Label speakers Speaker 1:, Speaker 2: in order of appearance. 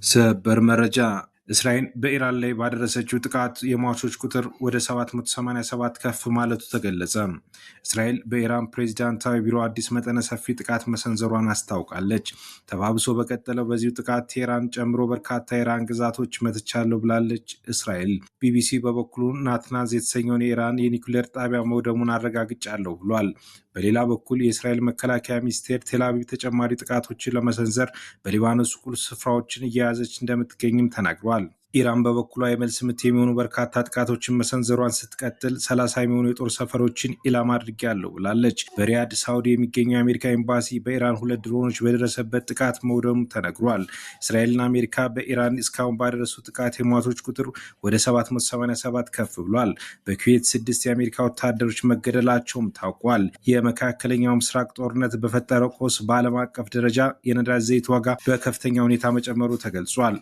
Speaker 1: ሰበር መረጃ እስራኤል በኢራን ላይ ባደረሰችው ጥቃት የሟቾች ቁጥር ወደ 787 ከፍ ማለቱ ተገለጸ። እስራኤል በኢራን ፕሬዚዳንታዊ ቢሮ አዲስ መጠነ ሰፊ ጥቃት መሰንዘሯን አስታውቃለች። ተባብሶ በቀጠለው በዚሁ ጥቃት ቴህራን ጨምሮ በርካታ የኢራን ግዛቶች መትቻለሁ ብላለች እስራኤል። ቢቢሲ በበኩሉ ናትናዝ የተሰኘውን የኢራን የኒውክሌር ጣቢያ መውደሙን አረጋግጫለሁ ብሏል። በሌላ በኩል የእስራኤል መከላከያ ሚኒስቴር ቴልአቪቭ ተጨማሪ ጥቃቶችን ለመሰንዘር በሊባኖስ ቁልፍ ስፍራዎችን እየያዘች እንደምትገኝም ተናግሯል። ኢራን በበኩሏ የመልስ ምት የሚሆኑ በርካታ ጥቃቶችን መሰንዘሯን ስትቀጥል 30 የሚሆኑ የጦር ሰፈሮችን ኢላማ አድርጌያለሁ ብላለች። በሪያድ ሳውዲ የሚገኘው የአሜሪካ ኤምባሲ በኢራን 2 ድሮኖች በደረሰበት ጥቃት መውደሙ ተነግሯል። እስራኤልና አሜሪካ በኢራን እስካሁን ባደረሱ ጥቃት የሟቾች ቁጥር ወደ 787 ከፍ ብሏል። በኩዌት 6 የአሜሪካ ወታደሮች መገደላቸውም ታውቋል። የመካከለኛው ምስራቅ ጦርነት በፈጠረው ቀውስ በዓለም አቀፍ ደረጃ የነዳጅ ዘይት ዋጋ በከፍተኛ ሁኔታ መጨመሩ ተገልጿል።